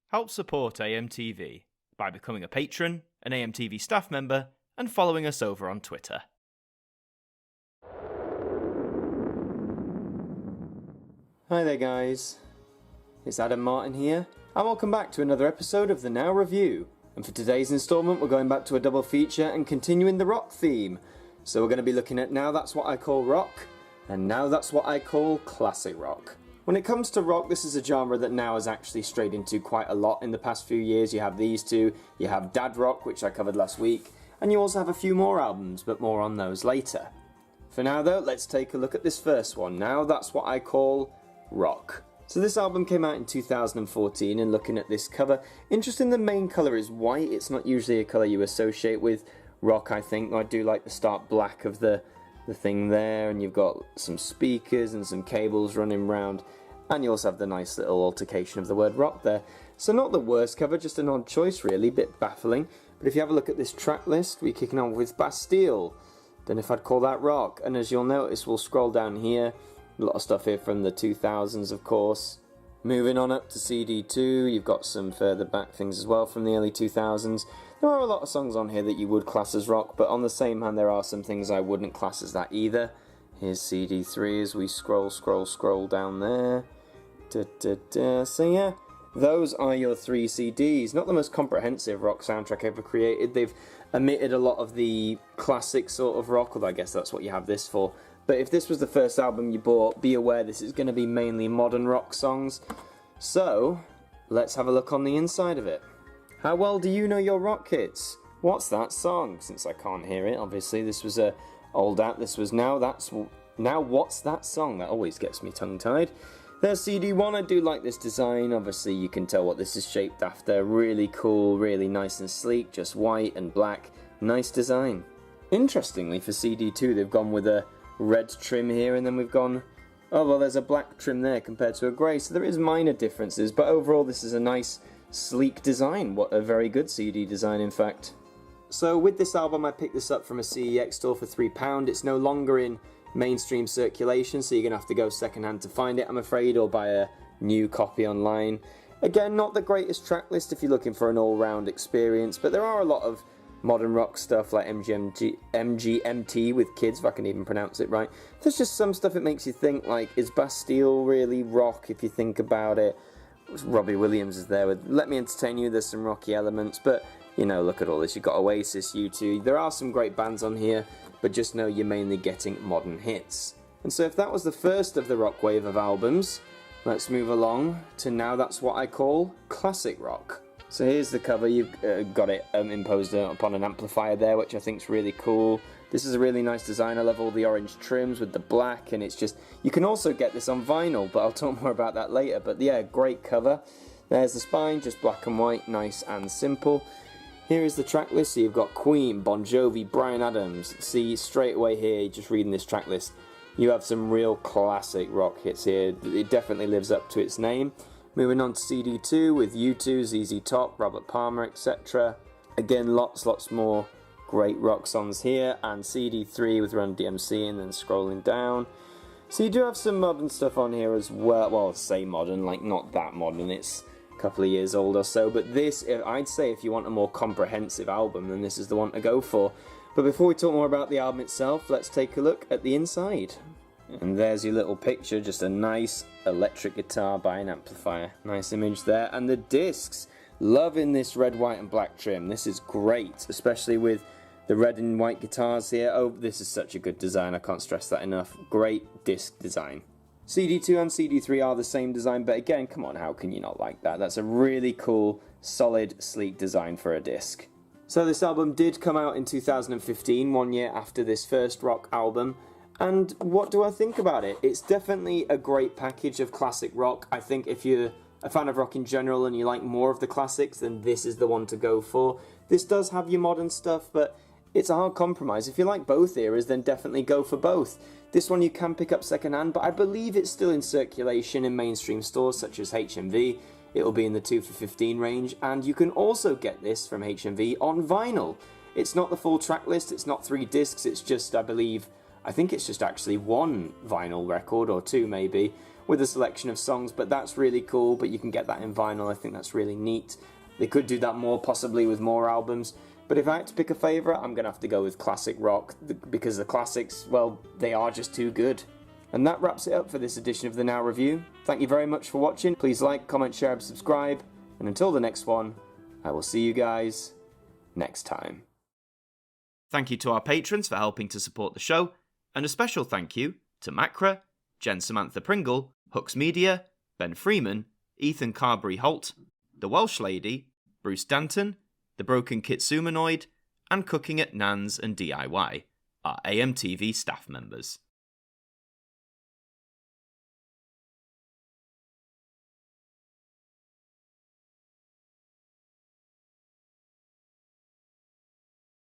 Help support AMTV by becoming a patron, an AMTV staff member, and following us over on Twitter. Hi there guys, it's Adam Martin here, and welcome back to another episode of the Now Review. And for today's instalment we're going back to a double feature and continuing the rock theme. So we're going to be looking at Now That's What I Call Rock, and Now That's What I Call Classic Rock. When it comes to rock, this is a genre that Now has actually strayed into quite a lot in the past few years. You have these two, you have Dad Rock, which I covered last week, and you also have a few more albums, but more on those later. For now though, let's take a look at this first one. Now That's What I Call Rock. So this album came out in 2014, and looking at this cover, interesting, the main colour is white. It's not usually a colour you associate with rock, I think. I do like the stark black of the thing there, and you've got some speakers and some cables running round, and you also have the nice little altercation of the word rock there. So not the worst cover, just an odd choice really, bit baffling. But if you have a look at this track list, we're kicking on with Bastille. Don't know if I'd call that rock, and as you'll notice, we'll scroll down here. A lot of stuff here from the 2000s, of course. Moving on up to CD2, you've got some further back things as well from the early 2000s. There are a lot of songs on here that you would class as rock, but on the same hand, there are some things I wouldn't class as that either. Here's CD3 as we scroll down there. So yeah, those are your three CDs. Not the most comprehensive rock soundtrack ever created. They've omitted a lot of the classic sort of rock, although I guess that's what you have this for. But if this was the first album you bought, be aware this is going to be mainly modern rock songs. So, let's have a look on the inside of it. How well do you know your rock hits? What's that song? Since I can't hear it, obviously, this was a old app. This was Now What's That Song? That always gets me tongue-tied. There's CD1. I do like this design. Obviously, you can tell what this is shaped after. Really cool, really nice and sleek, just white and black. Nice design. Interestingly, for CD2, they've gone with a red trim here, and then we've gone, oh well, there's a black trim there compared to a grey, so there is minor differences, but overall this is a nice sleek design. What a very good CD design, in fact. So with this album, I picked this up from a CEX store for £3. It's no longer in mainstream circulation, so you're gonna have to go secondhand to find it, I'm afraid, or buy a new copy online. Again, not the greatest track list if you're looking for an all-round experience, but there are a lot of modern rock stuff like MGMT with kids, if I can even pronounce it right. There's just some stuff that makes you think, like, is Bastille really rock if you think about it? Robbie Williams is there with Let Me Entertain You. There's some rocky elements, but, you know, look at all this. You've got Oasis, U2. There are some great bands on here, but just know you're mainly getting modern hits. And so if that was the first of the rock wave of albums, let's move along to Now That's What I Call Classic Rock. So here's the cover. You've got it imposed upon an amplifier there, which I think is really cool. This is a really nice design. I love all the orange trims with the black, and it's just, you can also get this on vinyl, but I'll talk more about that later. But yeah, great cover. There's the spine, just black and white, nice and simple. Here is the track list. So you've got Queen, Bon Jovi, Bryan Adams. See, straight away here, just reading this track list, you have some real classic rock hits here. It definitely lives up to its name. Moving on to CD2 with U2, ZZ Top, Robert Palmer, etc. Again, lots more great rock songs here. And CD3 with Run DMC, and then scrolling down. So you do have some modern stuff on here as well. Well, say modern, like not that modern. It's a couple of years old or so. But this, I'd say if you want a more comprehensive album, then this is the one to go for. But before we talk more about the album itself, let's take a look at the inside. And there's your little picture, just a nice electric guitar by an amplifier. Nice image there. And the discs, loving this red, white and black trim. This is great, especially with the red and white guitars here. Oh, this is such a good design, I can't stress that enough. Great disc design. CD2 and CD3 are the same design, but again, come on, how can you not like that? That's a really cool, solid, sleek design for a disc. So this album did come out in 2015, 1 year after this first rock album. And what do I think about it? It's definitely a great package of classic rock. I think if you're a fan of rock in general and you like more of the classics, then this is the one to go for. This does have your modern stuff, but it's a hard compromise. If you like both eras, then definitely go for both. This one you can pick up secondhand, but I believe it's still in circulation in mainstream stores such as HMV. It'll be in the 2 for $15 range, and you can also get this from HMV on vinyl. It's not the full track list, it's not 3 discs, it's just, I think it's just actually 1 vinyl record, or 2 maybe, with a selection of songs, but that's really cool, but you can get that in vinyl. I think that's really neat. They could do that more, possibly with more albums, but if I had to pick a favourite, I'm going to have to go with classic rock, because the classics, well, they are just too good. And that wraps it up for this edition of the Now Review. Thank you very much for watching. Please like, comment, share, and subscribe. And until the next one, I will see you guys next time. Thank you to our patrons for helping to support the show, and a special thank you to Macra, Jen Samantha Pringle, Hooks Media, Ben Freeman, Ethan Carberry-Holt, The Welsh Lady, Bruce Danton, The Broken Kitsumanoid, and Cooking at Nans and DIY, our AMTV staff members.